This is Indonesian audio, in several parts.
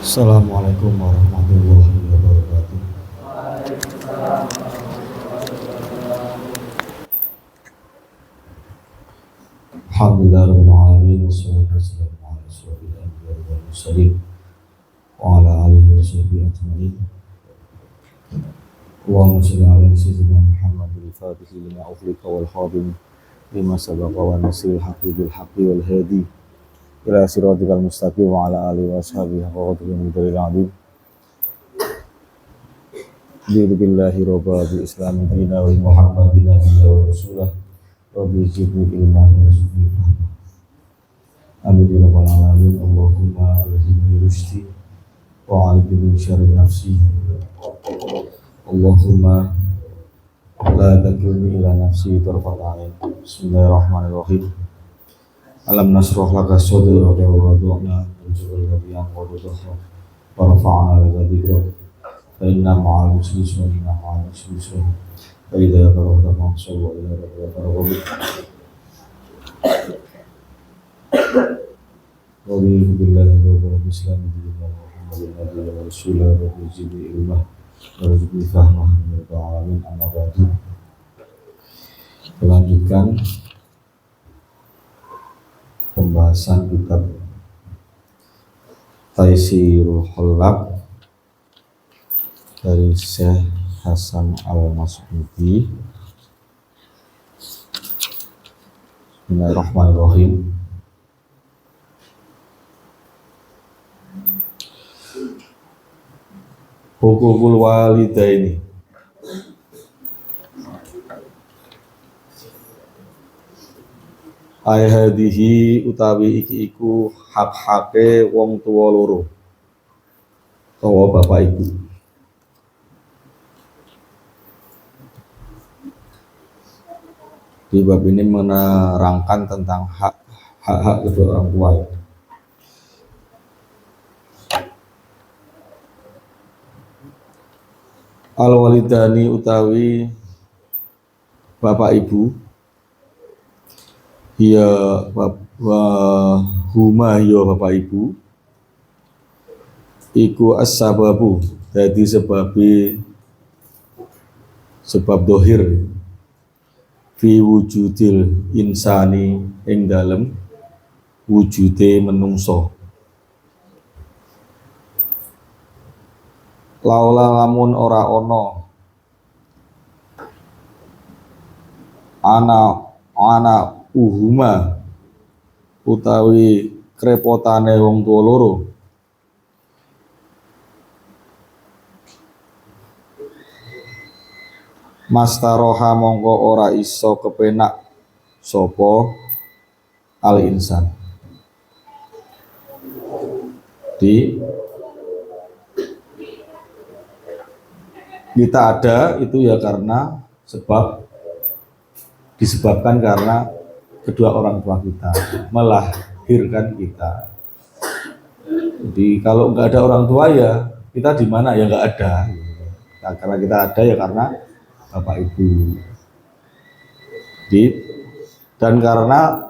Assalamualaikum warahmatullahi wabarakatuh. Alhamdulillahirabbil alamin wassalatu wassalamu ala asyrofil anbiya'i wal mursalin wa ala alihi wa sahbihi ajma'in. Allahumma shalli ala sayyidina Muhammadil fatihi lima ughliqa wal khatim lima sabaqa wa nasril haqqi bil haqqi wal hadi ila siratikal mustaqim wa ala alihi wa sahbihi wa qadrihi azim. Billahi robba bi islami dina wa muhammadin nabiyya wa rasulah wa bi jibri ilmah wa rizqi fahmah. Amin ya rabbal alamin. Allahumma alhimni rushdi wa alhimni syarri nafsi. Allahumma la takilni ila nafsi tarfata ain. Bismillahirrahmanirrahim. Alam nasrah laka sadraka wa wada'na anjal ladhiyan wa dudahra wa rafa'na laka dhikra fa inna ma'al usri yusra inna ma'al usri yusra fa idza faragta fansab wa ila rabbika farghab. Wa billahi wa bismillah Muhammadin nabiyyi wa rasulih wa bi jibri ilmah wa rizqi fahmah min alamin amma ba'du. Melanjutkan pembahasan kitab Taisirul Khallaq dari Syekh Hasan Al-Mas'udi. Bismillahirrahmanirrahim. Hukukul walidaini. Hadihi utawi iki iku hak-hake wong tuwa loro utawa bapak ibu. Di bab ini menerangkan tentang hak-hak kedua orang tua. Al-walidani utawi bapak ibu, ya huma ya bapak ibu iku as-sababu, jadi sebab dohir fi wujudil insani ing dalem wujude menungso. Laula lamun ora ono ana uhuma utawi krepotane wong tua loro, mastaroha mongko ora iso kepenak sopo al insan. Kita ada itu ya karena disebabkan karena kedua orang tua kita melahirkan kita. Jadi kalau nggak ada orang tua ya kita di mana ya nggak ada. Nah, karena kita ada ya karena bapak ibu. Dan karena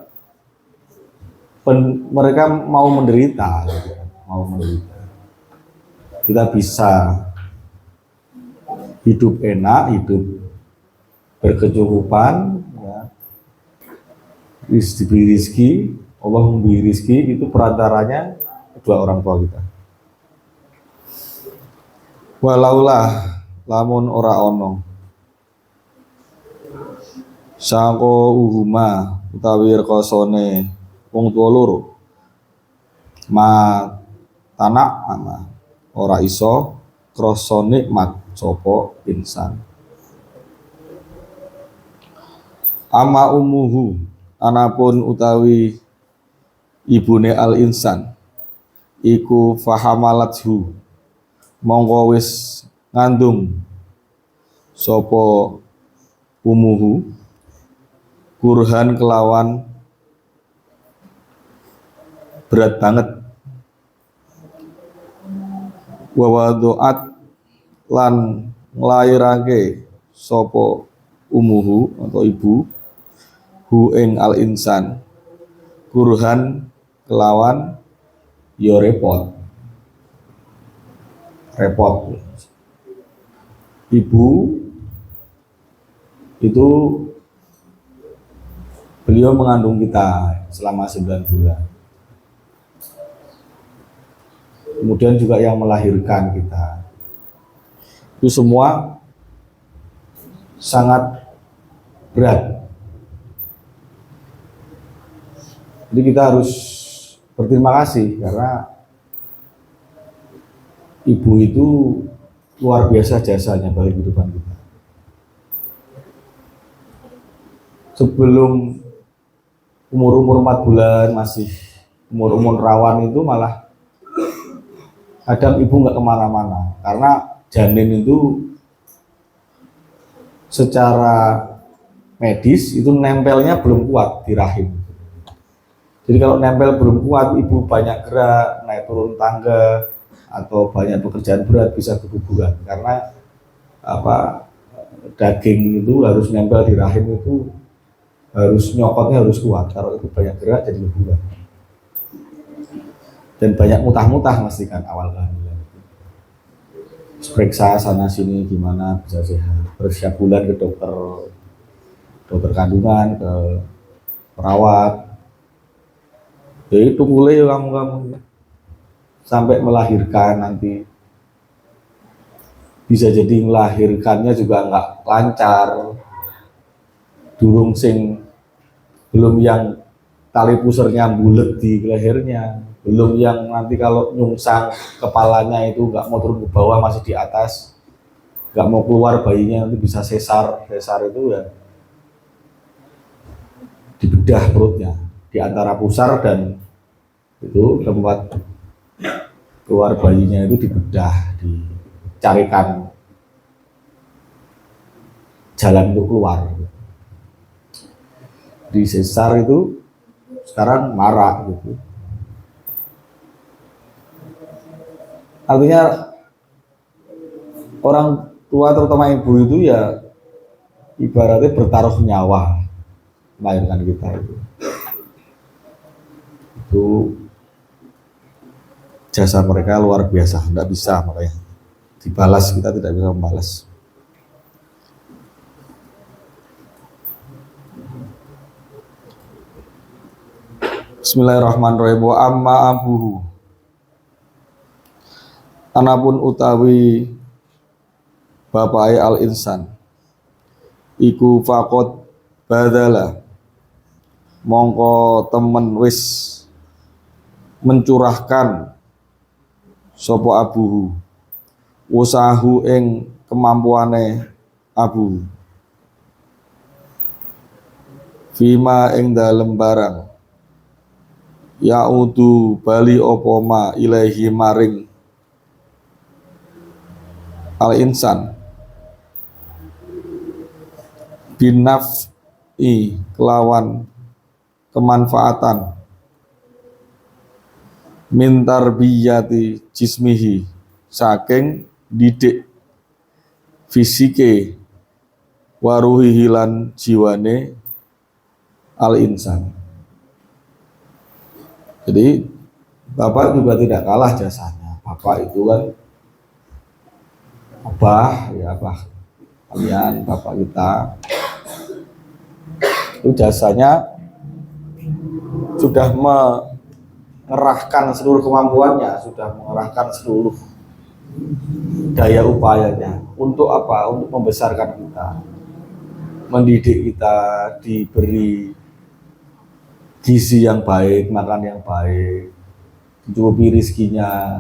mereka mau menderita, kita bisa hidup enak, hidup berkecukupan, ya. Diberi rezeki, Allah memberi rezeki, itu perantaranya kedua orang tua kita. Walaulah lamun ora ono sangko uhuma utawi rekosone wong tua loro ma tanak ama ora iso krasa nikmat sopo insan. Ama umuhu anapun utawi ibune al insan iku fahamalathu mongko wis ngandung sopo umuhu kurhan kelawan berat banget, wawadoat lan nglairake sopo umuhu atau ibu hu ing al insan kurhan kelawan yo repot. Ibu itu beliau mengandung kita selama 9 bulan. Kemudian juga yang melahirkan kita. Itu semua sangat berat. Jadi kita harus berterima kasih karena ibu itu luar biasa jasanya bagi kehidupan kita. Sebelum umur 4 bulan, masih umur rawan itu malah kadang ibu nggak kemana-mana karena janin itu secara medis itu nempelnya belum kuat di rahim. Jadi kalau nempel belum kuat, ibu banyak gerak, naik turun tangga atau banyak pekerjaan berat bisa keguguran karena daging itu harus nempel di rahim itu harus nyokotnya harus kuat. Kalau itu banyak gerak jadi keguguran. Dan banyak mutah-mutah mesti kan awal kehamilan itu. Periksa sana sini gimana bisa sehat. Bersiap bulan ke dokter kandungan, ke perawat. Jadi tunggu ya kamu sampai melahirkan nanti. Bisa jadi melahirkannya juga nggak lancar. Durung sing belum yang tali pusarnya bulet di lehernya. Belum yang nanti kalau nyungsang kepalanya itu nggak mau turun ke bawah masih di atas, nggak mau keluar bayinya nanti bisa sesar itu ya dibedah perutnya di antara pusar dan itu tempat keluar bayinya itu dibedah, dicarikan jalan untuk keluar. Di sesar itu sekarang marak gitu. Artinya orang tua terutama ibu itu ya ibaratnya bertaruh nyawa melahirkan kita itu jasa mereka luar biasa, tidak bisa makanya dibalas, kita tidak bisa membalas. Bismillahirrahmanirrahim. Wa amma abuhu, anapun utawi bapai al insan iku fakot badala mongko temen wis mencurahkan sopo abuhu usahu ing kemampuane abu fima ing dalem barang yaudu bali opoma ilaihi maring al insan binaf'i kelawan kemanfaatan min tarbiyati jismihi saking didik fisike waruhihi lan jiwane al insan. Jadi bapak juga tidak kalah jasanya. Bapak itu kan kalian bapak kita itu jasanya sudah mengerahkan seluruh kemampuannya, sudah mengerahkan seluruh daya upayanya untuk apa? Untuk membesarkan kita, mendidik kita, diberi gizi yang baik, makan yang baik, mencukupi rizkinya,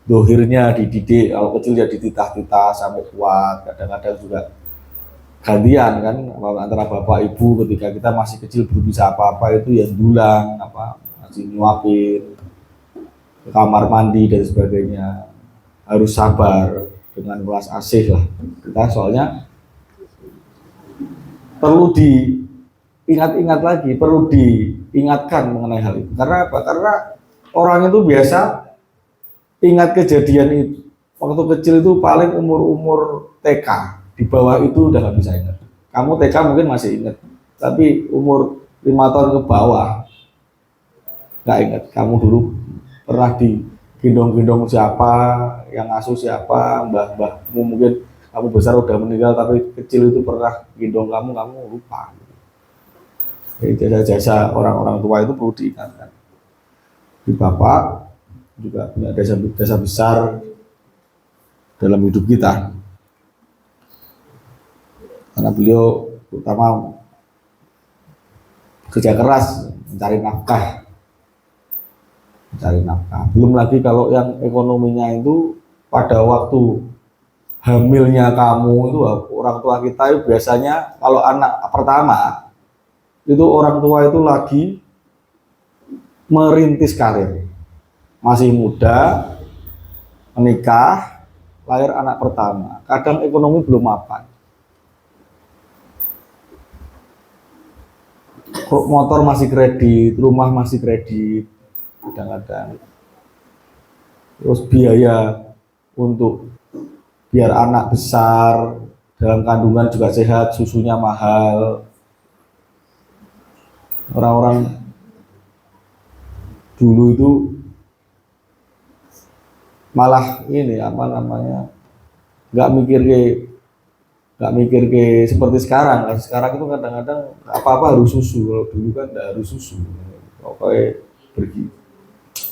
dohirnya dididik, kalau kecil ya dititah-titah sampai kuat, kadang-kadang juga gantian kan antara bapak ibu ketika kita masih kecil belum bisa apa-apa itu ya dulang masih nyuapin ke kamar mandi dan sebagainya, harus sabar dengan welas asih lah kita, soalnya perlu diingat-ingat lagi, perlu diingatkan mengenai hal itu. Karena apa? Karena orang itu biasa ingat kejadian itu waktu kecil itu paling umur TK, di bawah itu udah nggak bisa ingat. Kamu TK mungkin masih ingat, tapi umur 5 tahun ke bawah nggak ingat. Kamu dulu pernah digendong-gendong siapa, yang ngasuh siapa, mbah-mbahmu mungkin kamu besar udah meninggal tapi kecil itu pernah gendong kamu lupa. Jadi jasa-jasa orang-orang tua itu perlu diingatkan. Di bapak juga punya jasa besar dalam hidup kita, karena beliau terutama kerja keras mencari nafkah. Belum lagi kalau yang ekonominya itu pada waktu hamilnya kamu itu orang tua kita itu biasanya kalau anak pertama itu orang tua itu lagi merintis karir, masih muda, menikah, lahir anak pertama, kadang ekonomi belum mapan, motor masih kredit, rumah masih kredit, kadang-kadang terus biaya untuk biar anak besar dalam kandungan juga sehat, susunya mahal. Orang-orang dulu itu malah ini apa namanya nggak mikir ke seperti sekarang. Sekarang itu kadang-kadang apa-apa harus susu, kalau dulu kan nggak harus susu, pokoknya pergi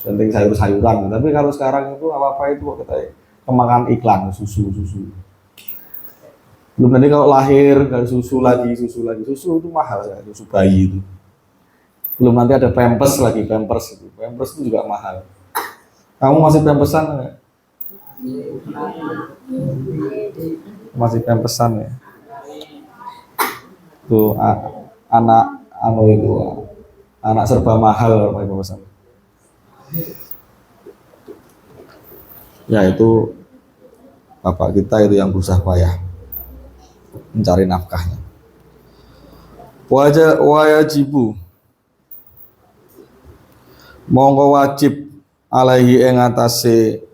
penting sayur-sayuran. Tapi kalau sekarang itu apa-apa itu kita kemakan iklan susu. Belum nanti kalau lahir nggak susu lagi, susu itu mahal ya, susu bayi itu. Belum nanti ada pampers itu juga mahal. Kamu masih pampersan nggak? Masih pampersan ya? Tuh anak serba mahal pampersan. Ya itu bapak kita itu yang berusaha payah mencari nafkahnya. Wajibu mongko wajib alaihi ing atase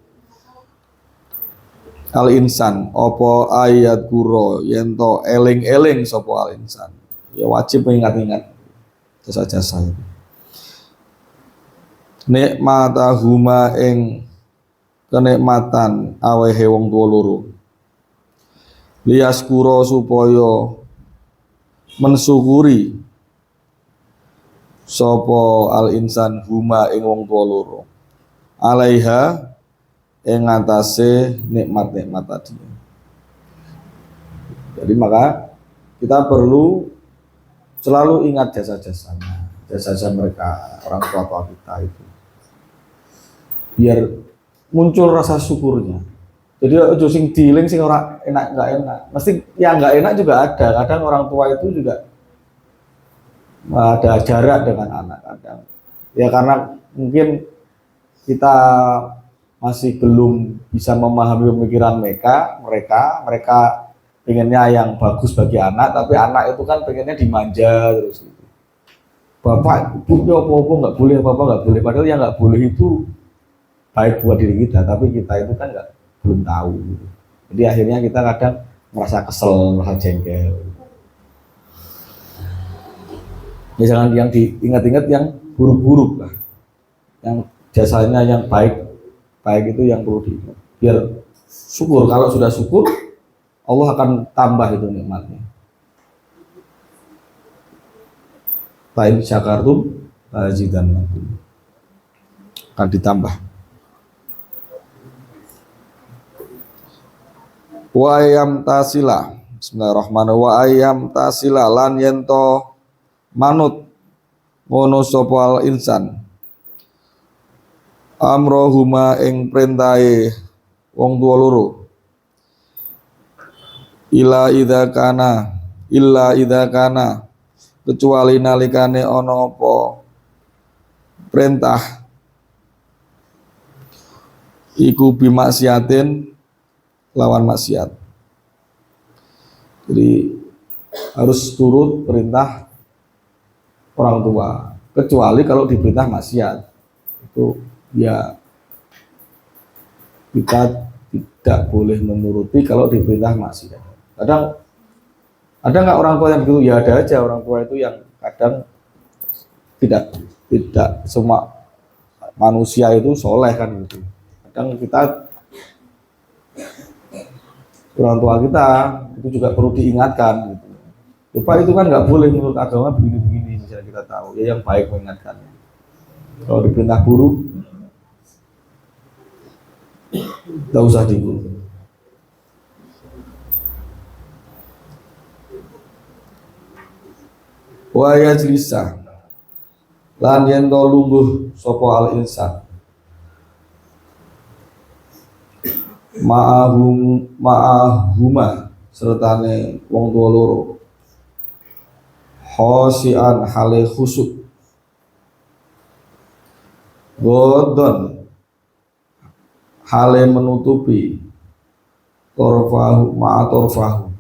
al insan apa ayat kuro yento eling-eling sapa al insan, ya wajib mengingat-ingat jasa-jasa itu. Nikmatahuma ing kenikmatan awehe wong tuwa loro, liyaskura supaya mensyukuri sapa al insan huma ing wong tuwa loro alaiha ing atase nikmat-nikmat tadi. Jadi maka kita perlu selalu ingat jasa-jasa mereka, orang tua kita itu, biar muncul rasa syukurnya. Jadi ojo sing diiling sing ora enak enggak enak. Mesti yang enggak enak juga ada. Kadang orang tua itu juga ada jarak dengan anak kadang. Ya karena mungkin kita masih belum bisa memahami pemikiran mereka pengennya yang bagus bagi anak, tapi anak itu kan pengennya dimanja terus gitu. Bapak ibu apa-apa nggak boleh, apa-apa nggak boleh, padahal yang nggak boleh itu baik buat diri kita, tapi kita itu kan belum tahu gitu. Jadi akhirnya kita kadang merasa kesel, merasa jengkel. Ya jangan yang diingat-ingat yang buruk-buruk lah, yang jasanya yang baik itu yang perlu diingat. Biar syukur, kalau sudah syukur Allah akan tambah itu nikmatnya. Lain syakartum azidannakum, akan ditambah. Wa ayam tasila, bismillahirrahmanirrahim. Wa ayam tasila lan yento manut ngono sapa insan amrohuma ing perintahe wong tuwa loro illa idza kana kecuali nalikane ana apa perintah iku bimaksiatin lawan maksiat. Jadi harus turut perintah orang tua, kecuali kalau diperintah maksiat itu ya kita tidak boleh menuruti kalau diperintah maksiat. Kadang ada nggak orang tua yang begitu? Ya ada aja orang tua itu yang kadang tidak semua manusia itu soleh kan gitu. Kadang kita orang tua kita itu juga perlu diingatkan gitu. Lupa itu kan nggak boleh menurut agama begini-begini, misalnya kita tahu ya yang baik mengingatkan. Kalau diperintah buruk, nggak usah diikuti. Wa yajlisa lan yen to lungguh sapa al insan ma'ahuma sertane wong tua loro khosian hale khusuk godon hale menutupi torfahu ma'a torfahu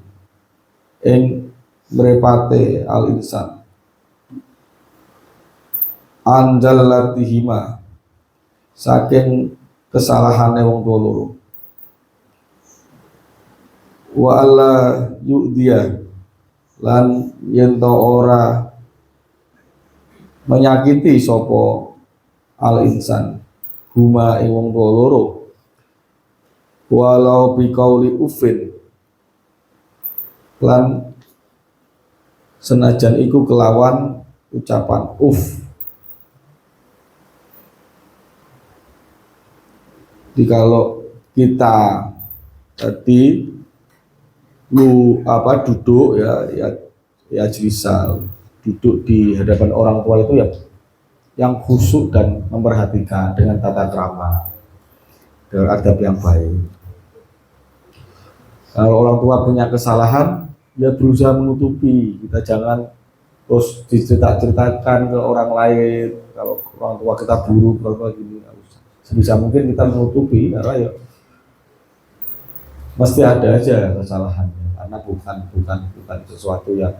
ing mrepate al insan anjalatihima saking kesalahane wong tua loro wa alla yu'diya lan yen to ora menyakiti sapa al insan huma ing wong tua loro walau biqauli ufin lan senajan iku kelawan ucapan Jadi kalau kita tadi duduk ya jisa duduk di hadapan orang tua itu ya yang khusyuk dan memperhatikan dengan tata krama dengan adab yang baik. Kalau orang tua punya kesalahan ya berusaha menutupi, kita jangan terus diceritakan ke orang lain. Kalau orang tua kita buruk, orang tua gini, sebisa mungkin kita menutupi karena ya mesti ada aja kesalahannya karena bukan sesuatu yang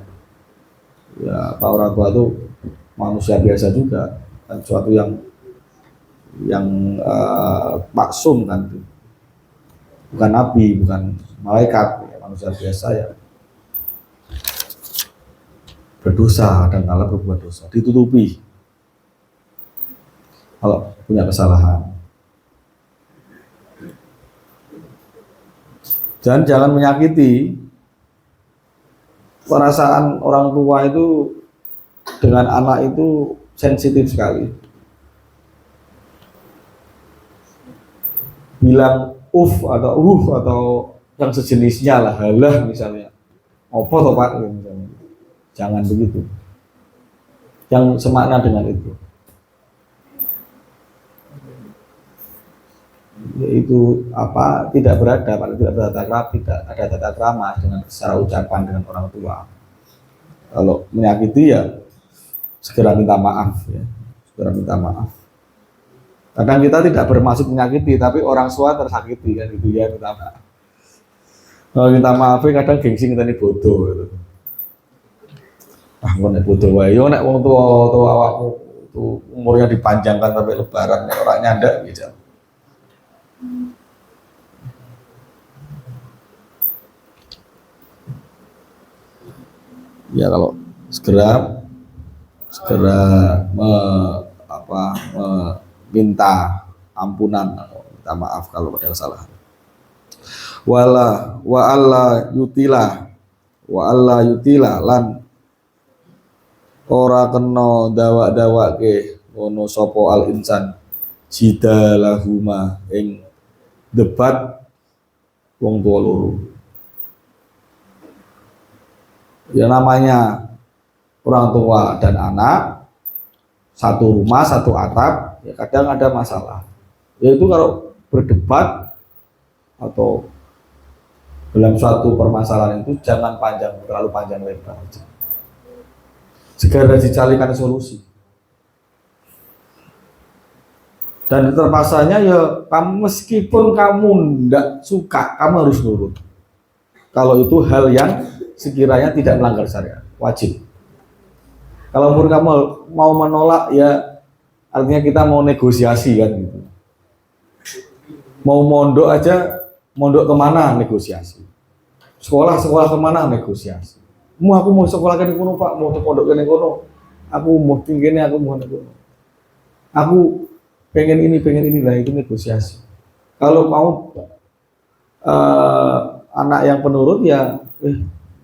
ya orang tua itu manusia biasa juga, kan sesuatu yang maksum kan, bukan nabi, bukan malaikat, ya, manusia biasa ya berdosa dan kala berbuat dosa ditutupi kalau punya kesalahan. Dan jangan menyakiti perasaan orang tua itu dengan anak itu sensitif sekali. Bilang atau yang sejenisnya lah, halah misalnya. Opo toh Pak misalnya. Jangan begitu. Yang semakna dengan itu. Yaitu tidak ada tata krama dengan secara ucapan dengan orang tua. Kalau menyakiti ya segera minta maaf ya, segera minta maaf. Kadang kita tidak bermaksud menyakiti tapi orang tua tersakiti kan gitu ya, minta maaf. Kalau minta maaf kadang gengsi kita ini bodoh gitu. Nek bodoh wae yo nek wong tua awakmu umurnya dipanjangkan sampai lebaran nek ora nyandak gitu. Ya kalau segera meminta ampunan atau minta maaf kalau ada kesalahan. Wa alla yutila lan ora kena dawak-dawake ngono sapa al insan jidalahuma ing debat wong tua loro. Ya namanya orang tua dan anak satu rumah satu atap ya kadang ada masalah. Yaitu kalau berdebat atau dalam suatu permasalahan itu jangan terlalu panjang lebar aja. Segera dicarikan solusi. Dan terpaksanya ya meskipun kamu tidak suka, kamu harus nurut. Kalau itu hal yang sekiranya tidak melanggar syariat, wajib. Kalau kamu mau menolak ya artinya kita mau negosiasi kan gitu. Mau mondok aja, mondok kemana negosiasi. Sekolah kemana negosiasi. Aku mau sekolah kan kono Pak, mau mondok kan kono. Aku mau tingginya, aku mau kono. Aku pengen ini lah, itu negosiasi. Kalau mau anak yang penurut ya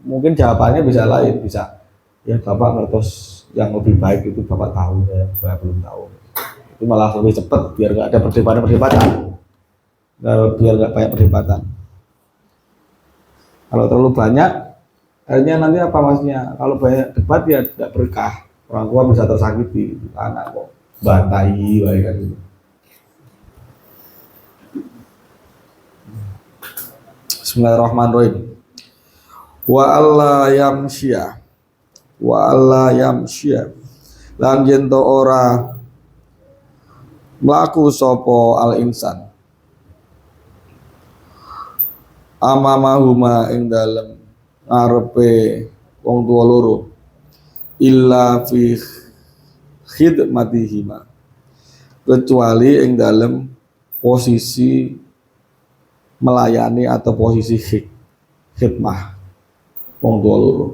mungkin jawabannya bisa lain, bisa ya bapak ngertos yang lebih baik itu bapak tahu ya, bapak belum tahu. Itu malah lebih cepat biar nggak ada perdebatan, biar nggak banyak perdebatan. Kalau terlalu banyak, akhirnya nanti apa maksudnya? Kalau banyak debat ya tidak berkah, orang tua bisa tersakiti, anak kok bantai, kayak gitu. Bismillahirrahmanirrahim. Wa alla yamsya lan yen to ora mlaku sapa al insan amamahuma ing dalem ngarepe wong tua loro illa fi khidmatihima, kecuali ing dalem posisi melayani atau posisi khidmah wong tua loro.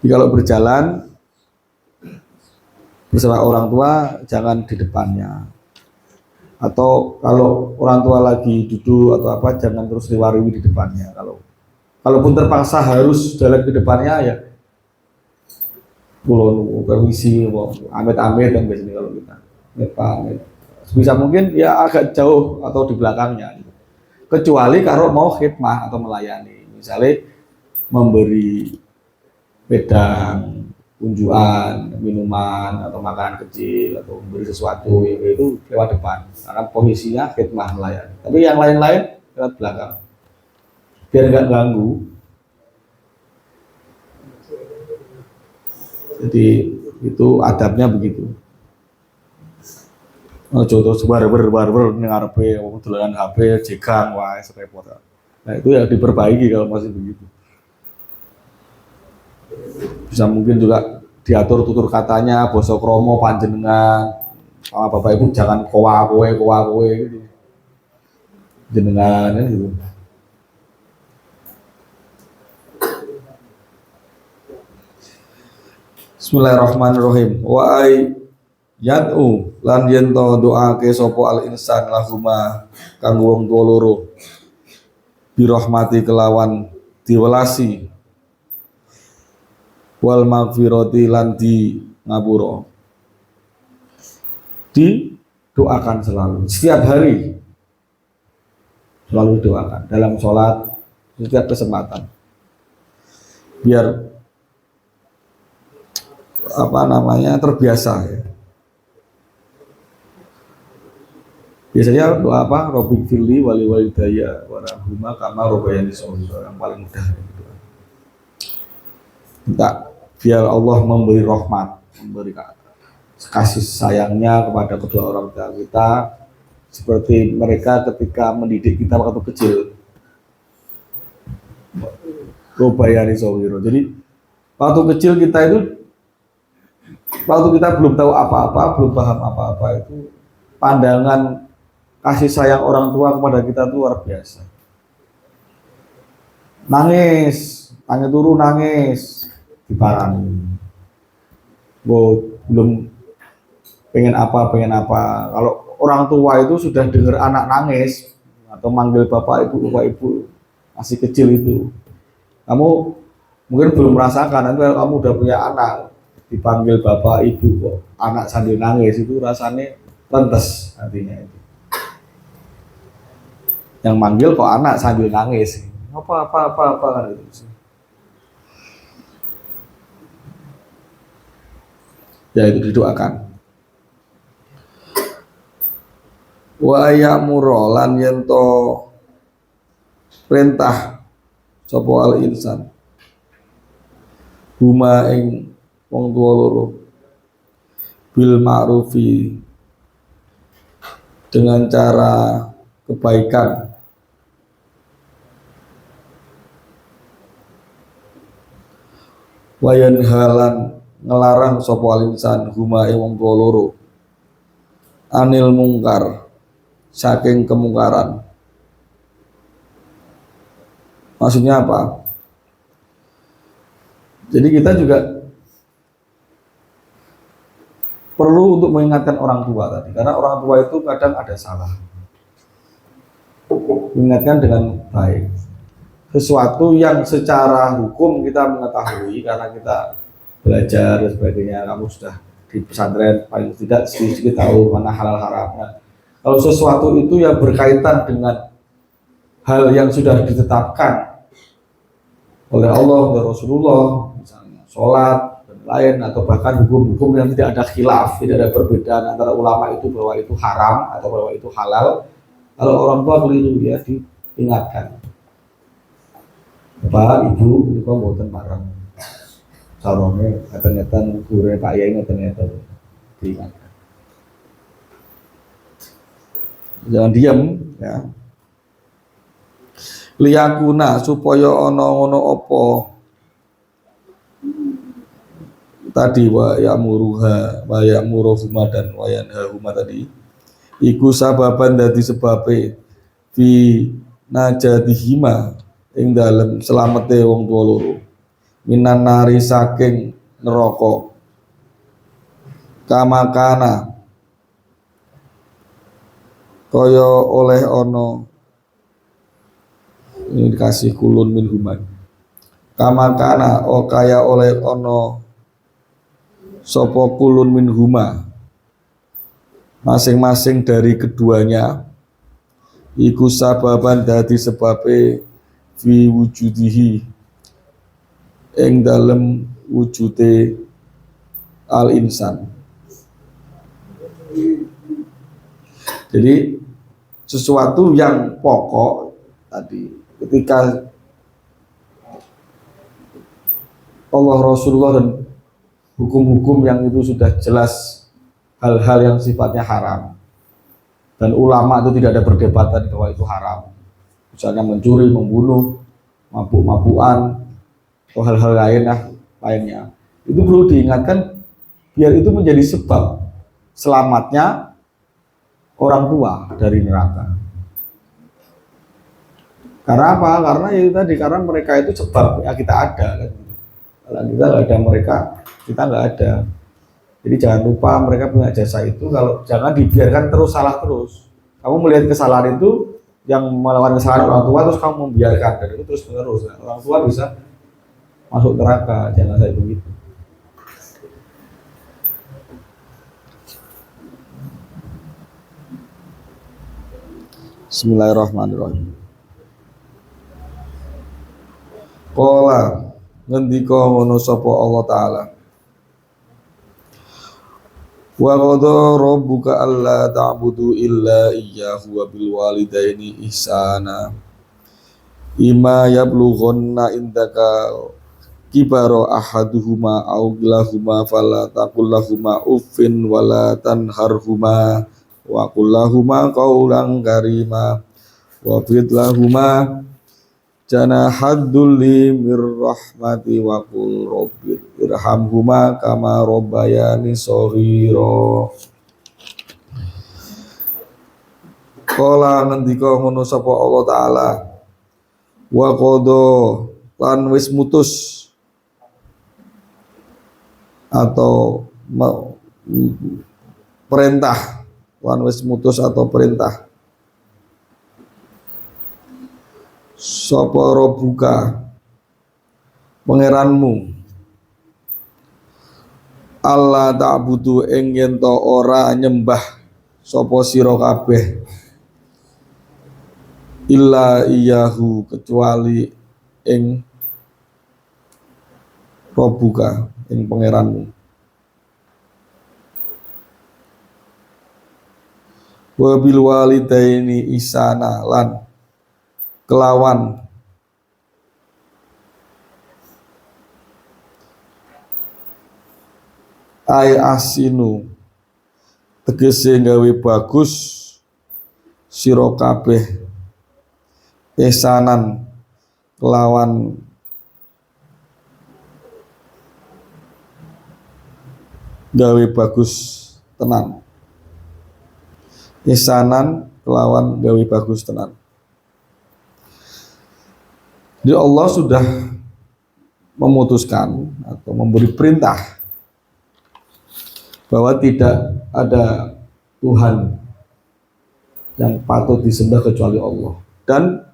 Jadi kalau berjalan bersama orang tua jangan di depannya, atau kalau orang tua lagi duduk atau apa jangan terus riwariwi di depannya. Kalaupun terpaksa harus jalan ke depannya ya pulau permisi, amit-amit kan biasanya kalau kita amit. Bisa mungkin ya agak jauh atau di belakangnya, kecuali kalau mau khidmah atau melayani, misalnya memberi pedang, unjuan, minuman atau makanan kecil atau memberi sesuatu itu lewat depan, karena posisinya khidmah melayani. Tapi yang lain-lain lewat belakang biar nggak ganggu. Jadi itu adabnya begitu. Contoh barber ngarepe dolanan HP jegang wah repot. Nah itu ya diperbaiki kalau masih begitu. Bisa mungkin juga diatur tutur katanya, basa kromo panjenengan sama bapak ibu jangan kowe gitu. Jenengan gitu. Bismillahirrahmanirrahim. Wa ay yad'u lan yen to doake sapa al insan lahuma kanggo wong tuwa loro birahmati kelawan diwelasi wal maghfirati lan di ngapura, didoakan selalu setiap hari, selalu doakan dalam sholat setiap kesempatan biar terbiasa ya. Biasanya doa apa? Robbik firli wali walidayya warahumma kama robbayani shaghira, yang paling mudah gitu. Minta biar Allah memberi rahmat, memberi kasih sayangnya kepada kedua orang tua kita seperti mereka ketika mendidik kita waktu kecil. Robbayani shaghira. Jadi waktu kecil kita itu, waktu kita belum tahu apa-apa, belum paham apa-apa, itu pandangan kasih sayang orang tua kepada kita itu luar biasa. Nangis turu nangis diparani. Belum pengen apa. Kalau orang tua itu sudah dengar anak nangis atau manggil bapak ibu masih kecil itu, kamu mungkin belum merasakan. Nanti kalau kamu udah punya anak dipanggil bapak ibu kok anak sambil nangis, itu rasanya lentes artinya itu. Yang manggil kok anak sambil nangis, apa kan itu. Ya itu didoakan. Wa ya'muru lan yen to perintah sapa al insan huma ing wong tuwa loro bil ma'rufi, dengan cara kebaikan, wayan halan ngelarang sapa al insan huma ing wong tuwa loro anil mungkar, saking kemungkaran. Maksudnya apa? Jadi kita juga perlu untuk mengingatkan orang tua tadi, karena orang tua itu kadang ada salah. Mengingatkan dengan baik. Sesuatu yang secara hukum kita mengetahui karena kita belajar dan sebagainya, kamu sudah di pesantren paling tidak sedikit tahu mana halal haramnya. Kalau sesuatu itu yang berkaitan dengan hal yang sudah ditetapkan oleh Allah dan Rasulullah, misalnya sholat dan lain, atau bahkan hukum-hukum yang tidak ada khilaf, tidak ada perbedaan antara ulama itu bahwa itu haram atau bahwa itu halal, kalau orang tua keliru ya diingatkan. Bapak, Ibu, itu kok mboten bareng. Sarone ngeten-ngeten gure Pak Yai ngeten-ngeten. Diingatkan. Jangan diam ya. Liyakuna supaya ana ngono apa tadi wa ya'muruhuma dan wa yanhahuma tadi iku sababan dadi sebabe fi najatihima ing dalem selamete wong tuwa loro minan nari saking neraka kamakana kaya oleh ana ini dikasih kulun min human kamakana kaya oleh ana sapa kulun min huma masing-masing dari keduanya iku sababan dadi sebabe fi wujudihi ing dalem wujude al insan. Jadi sesuatu yang pokok tadi ketika Allah Rasulullah dan hukum-hukum yang itu sudah jelas hal-hal yang sifatnya haram dan ulama itu tidak ada perdebatan bahwa itu haram, misalnya mencuri, membunuh, mabuk-mabukan atau hal-hal lainnya, itu perlu diingatkan biar itu menjadi sebab selamatnya orang tua dari neraka. Karena apa? Karena itu tadi, karena mereka itu sebab ya kita ada kan. Kalau kita nggak ada mereka, kita nggak ada. Jadi jangan lupa mereka punya jasa itu. Kalau jangan dibiarkan terus salah terus. Kamu melihat kesalahan itu yang melakukan kesalahan orang tua terus kamu membiarkan dan itu terus menerus. Nah, orang tua bisa masuk neraka. Jangan saya begitu. Bismillahirrahmanirrahim. Qala ngendika ngono sapa Allah taala. Wa qada rabbuka alla ta'budu illa iyyahu wa bil walidaini ihsana. Ima yablughanna indaka kibara ahaduhuma aw kilahuma fala taqul lahumā uffin wa la tanharhumā wa qul lahumā qawlan karīmā wa fid lahumā janahadzulli mir rahmati wa qul rabbi irhamhuma kama rabbayani shaghira. Kala ngendika ngono sapa Allah taala wa qada lan wis mutus atau perintah lan wis mutus atau perintah sapa rabbuka pangeranmu Allah ta'budu ing yen to ora nyembah sapa sira kabeh illa iyahu kecuali ing rabbuka ing pangeranmu wa bil walidaini ihsana lan kelawan ay asinu tegese gawe bagus sira kabeh ihsanan kelawan gawe bagus tenan ihsanan kelawan gawe bagus tenan. Jadi Allah sudah memutuskan atau memberi perintah bahwa tidak ada Tuhan yang patut disembah kecuali Allah, dan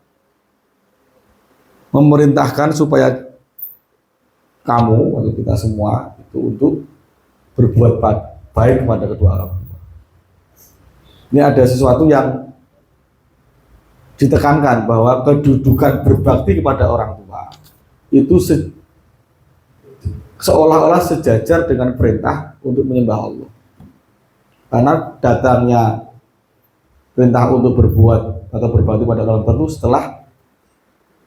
memerintahkan supaya kamu atau kita semua itu untuk berbuat baik kepada kedua orang tua. Ini ada sesuatu yang ditekankan bahwa kedudukan berbakti kepada orang tua itu seolah-olah sejajar dengan perintah untuk menyembah Allah. Karena datangnya perintah untuk berbuat atau berbakti pada orang tua itu setelah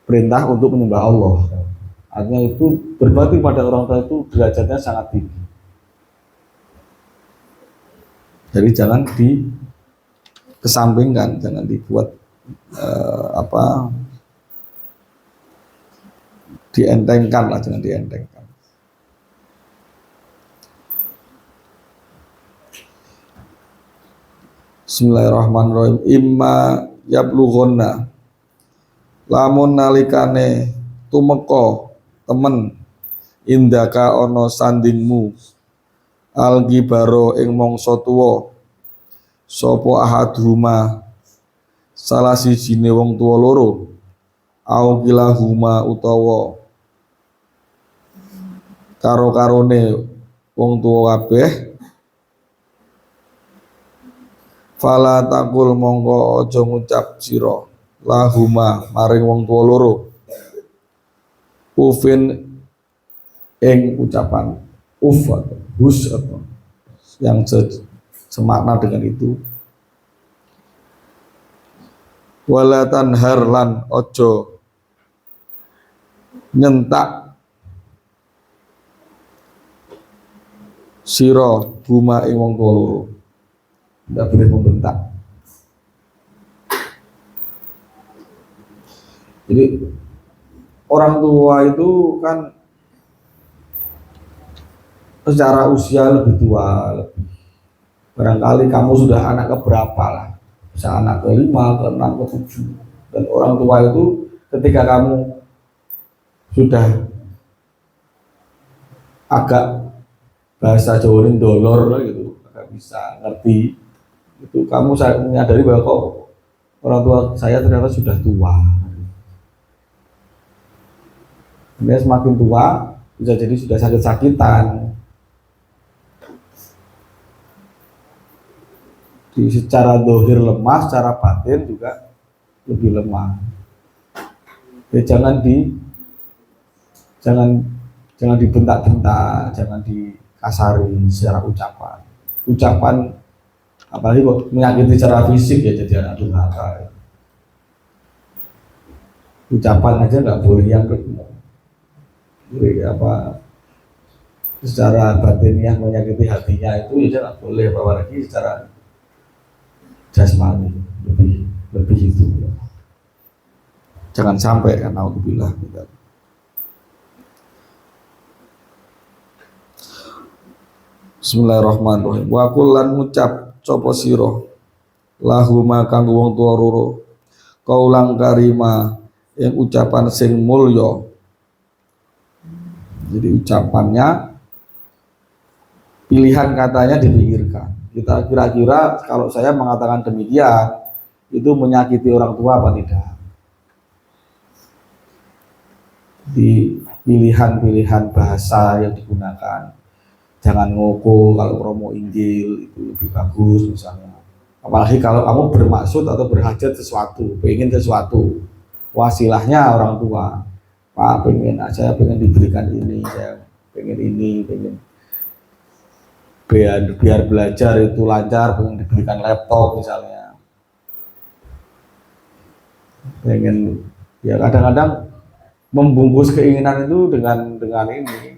perintah untuk menyembah Allah. Artinya itu berbakti pada orang tua itu derajatnya sangat tinggi. Jadi jangan dikesampingkan, jangan dibuat dientengkan lah, jangan dientengkan. Bismillahirrahmanirrahim. Imma yablughonna, lamun nalikane tumeka temen indaka ana sandingmu algibaro ing mangsa tuwa sapa ahadhuma salah sijine wong tuwa loro au kilahuma utawa karo-karone wong tuwa kabeh fala takul mongko aja ngucap sira lahuma maring wong tuwa loro ufin ing ucapan uf atau hus atau yang semakna dengan itu, wala tanhar lan ojo nyentak sira huma ing wong tuwa loro. Tidak boleh membentak. Jadi orang tua itu kan secara usia lebih tua, barangkali kamu sudah anak keberapa lah, bisa anak ke-5, ke-6, ke-7, dan orang tua itu ketika kamu sudah agak bahasa Jawa ini dolor gitu, agak bisa ngerti itu, kamu menyadari bahwa kok orang tua saya ternyata sudah tua. Dia semakin tua bisa jadi sudah sakit-sakitan. Secara dohir lemah, secara batin juga lebih lemah. Jadi jangan dibentak-bentak, jangan dikasari secara ucapan apalagi kok menyakiti secara fisik ya jadi anak durhaka. Ucapan aja nggak boleh yang secara batinnya menyakiti hatinya itu ya nggak boleh, apalagi secara jasmani lebih itu ya. Jangan sampai kan, naudzubillah. Bismillahirrahmanirrahim. Wa kullan ngucap sapa sira lahuma kanggo wong tuwa loro kaulang karima yang ucapan sing mulya. Jadi ucapannya, pilihan katanya dipikirkan. Kita kira-kira kalau saya mengatakan demikian itu menyakiti orang tua apa tidak? Di pilihan-pilihan bahasa yang digunakan, jangan ngoko kalau promo Injil itu lebih bagus misalnya. Apalagi kalau kamu bermaksud atau berhajat sesuatu, pengen sesuatu, wasilahnya orang tua. Pak, saya pengen diberikan ini, saya pengen ini, pengen biar belajar itu lancar, pengen diberikan laptop misalnya. Pengen, ya kadang-kadang membungkus keinginan itu dengan ini,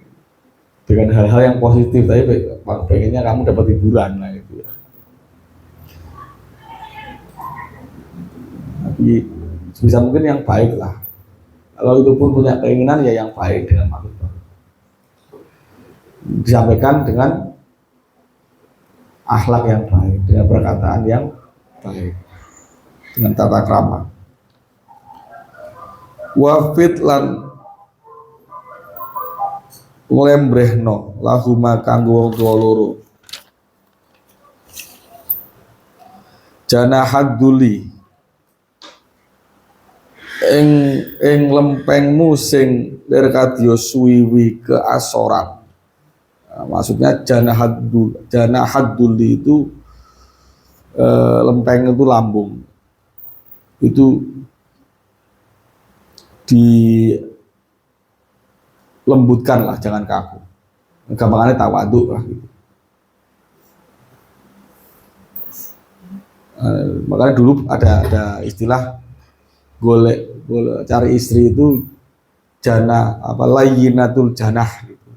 dengan hal-hal yang positif, tapi pengennya kamu dapat hiburan lah itu ya. Tapi sebisa mungkin yang baik lah. Kalau itu pun punya keinginan ya yang baik dengan maksud disampaikan dengan akhlak yang baik, dengan perkataan yang baik, dengan tata krama. Wafit lan lembrehno lahuma kanggo wong tuwa loro Janahaduli ing lempengmu sing lir kadya suwiwi keasoran. Nah, maksudnya janahaduli itu lempeng itu lambung itu dilembutkan lah, jangan kaku. Gampangannya tawaduk lah gitu. Makanya dulu ada istilah golek cari istri itu jana apa layyinatul janah gitu.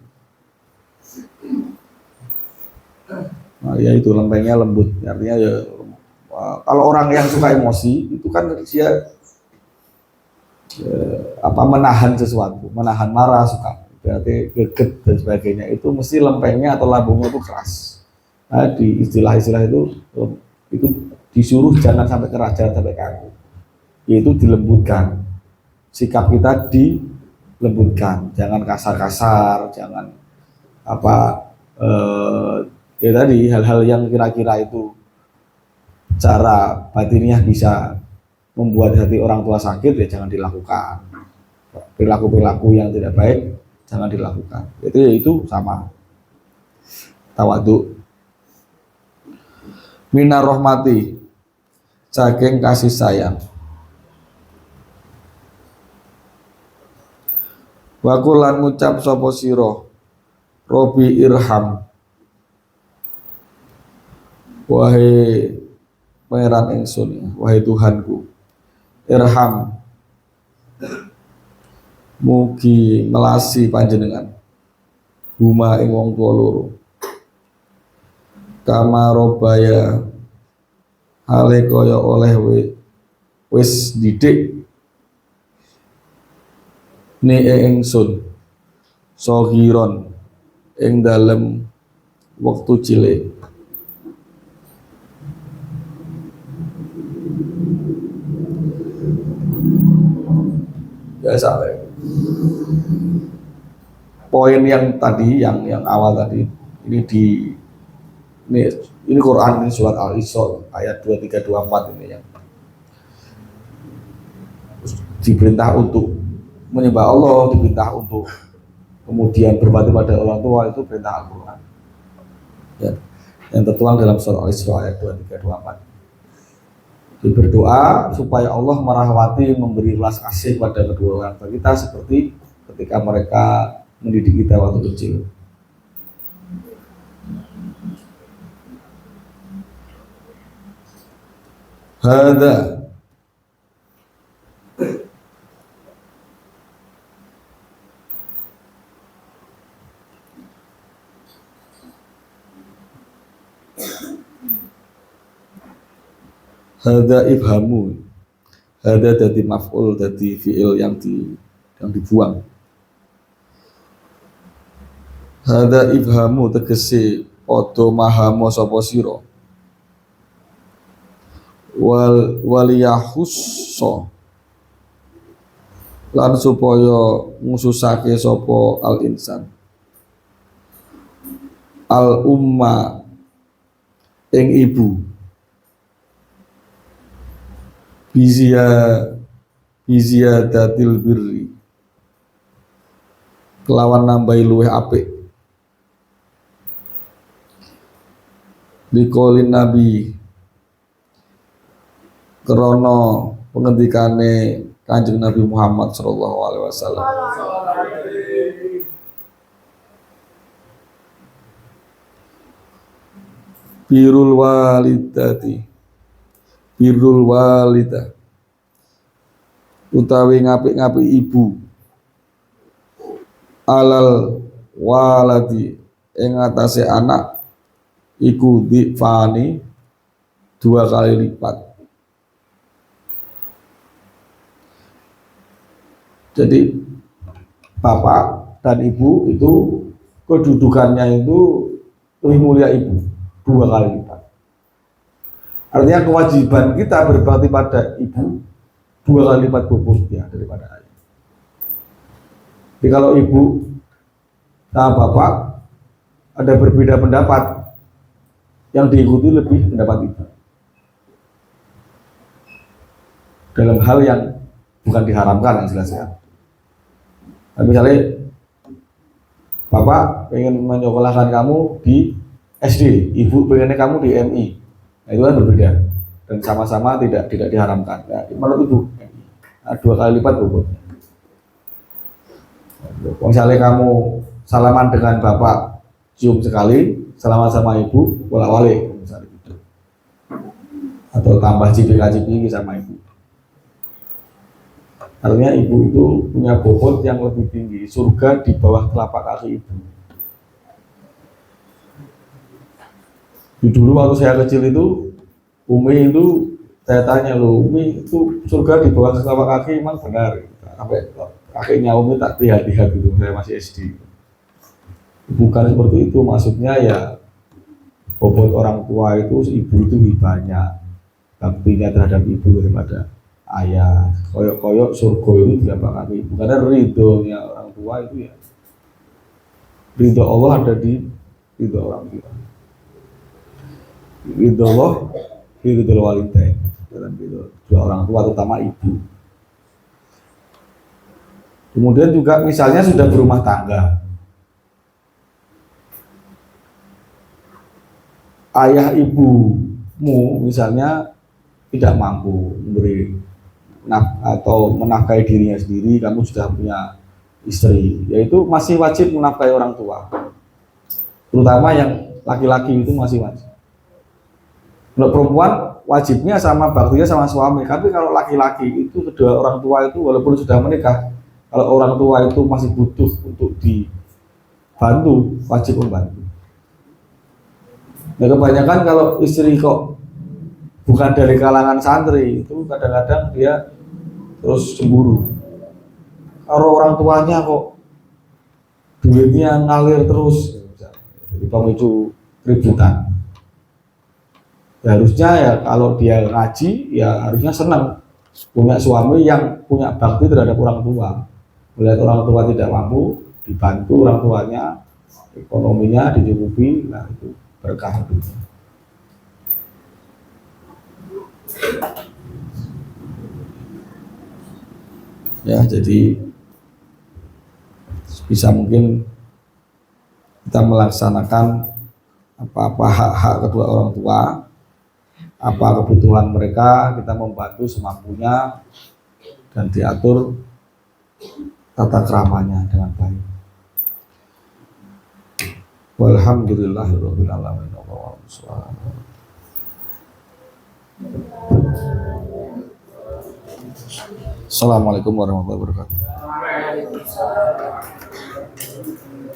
Nah, ya itu lempengnya lembut, artinya ya kalau orang yang suka emosi itu kan dia menahan sesuatu, menahan marah, suka berarti geget dan sebagainya, itu mesti lempengnya atau lambungnya itu keras. Nah, di istilah-istilah itu disuruh jangan sampai keras, jangan sampai kaku, yaitu dilembutkan. Sikap kita dilembutkan, jangan kasar-kasar, jangan ya tadi hal-hal yang kira-kira itu cara batiniah bisa membuat hati orang tua sakit, ya jangan dilakukan. Perilaku-perilaku yang tidak baik jangan dilakukan. Itu sama tawadhu. Minar rahmati, saking kasih sayang. Wa kulan ngucap sapa sira Robi irham, wahai pangeran ingsun, wahai Tuhanku, irham, mugi melasi panjenengan huma ing wong tuwa loro, kama robaya hale kaya oleh wis didik ni ingsun sogiron ing dalem wektu cilik. Ya sampai poin yang tadi, yang awal tadi ini Quran, ini surat Al-Isra ayat 23 24 ini yang diperintah untuk menyembah Allah, diperintah untuk kemudian berbakti pada orang tua, itu perintah Al-Quran ya, yang tertuang dalam surat Al-Isra ayat 23 24. Berdoa supaya Allah merahmati, memberi belas kasih pada kedua orang tua kita seperti ketika mereka mendidik kita waktu kecil. Hada hada ibhamu, hada dadi maf'ul, dadi fi'il yang dibuang. Hada ibhamu tegese padha mahamo sapa sira, waliyahusso lan supaya ngususake sapa al insan al umma ing ibu biziyadatil birri kelawan nambahi luweh apik. Dikolin Nabi krana pengendikane Kanjeng Nabi Muhammad sallallahu alaihi wasallam. Birrul walidah utawi ngapik-ngapik ibu alal waladi ing atase anak iku difani 2 kali lipat. Jadi bapak dan ibu itu kedudukannya itu lebih mulia ibu 2 kali lipat. Artinya kewajiban kita berbakti pada ibu 2 kali lipat bobotnya daripada ayah. Jadi kalau ibu sama bapak ada berbeda pendapat, yang diikuti lebih pendapat ibu. dalam hal yang bukan diharamkan yang jelas ya. Nah, misalnya bapak pengen menyekolahkan kamu di SD, ibu pengennya kamu di MI, nah, itu kan berbeda dan sama-sama tidak diharamkan. Ya, menurut ibu, nah, 2 kali lipat bobotnya. Misalnya kamu salaman dengan bapak cium sekali, salaman sama ibu bolak-balik misalnya gitu. Atau tambah cipika-cipiki sama ibu. Artinya ibu itu punya bobot yang lebih tinggi, surga di bawah telapak kaki ibu. Dulu waktu saya kecil itu, Umi itu saya tanya loh, Umi itu surga di bawah telapak kaki emang benar? Sampai kakinya Umi tak lihat-lihat gitu, saya masih SD. Bukan seperti itu, maksudnya ya bobot orang tua itu, ibu itu lebih banyak baktinya terhadap ibu daripada ayah. Koyok-koyok surga itu di telapak kaki ibu, karena ridhonya orang tua itu ya, ridho Allah ada di ridho orang tua. Ridho Allah, ridho walidain, dan ridho dua orang tua terutama ibu. Kemudian juga misalnya sudah berumah tangga, ayah ibumu misalnya tidak mampu memberi atau menafkahi dirinya sendiri, kamu sudah punya istri, yaitu masih wajib menafkahi orang tua, terutama yang laki-laki itu masih wajib. Untuk perempuan wajibnya sama baktinya sama suami, tapi kalau laki-laki itu kedua orang tua itu walaupun sudah menikah, kalau orang tua itu masih butuh untuk dibantu, wajib membantu. Nah, kebanyakan kalau istri kok bukan dari kalangan santri itu kadang-kadang dia terus cemburu. Kalau orang tuanya kok duitnya ngalir terus, jadi pemicu keributan. Ya, harusnya ya kalau dia ngaji ya harusnya senang punya suami yang punya bakti terhadap orang tua. Melihat orang tua tidak mampu, dibantu orang tuanya, ekonominya dicukupi, nah itu berkah itu. Ya, jadi bisa mungkin kita melaksanakan apa-apa hak-hak kedua orang tua, apa kebutuhan mereka, kita membantu semampunya dan diatur tata keramanya dengan baik. Walhamdulillahirabbil alamin. Assalamualaikum warahmatullahi wabarakatuh.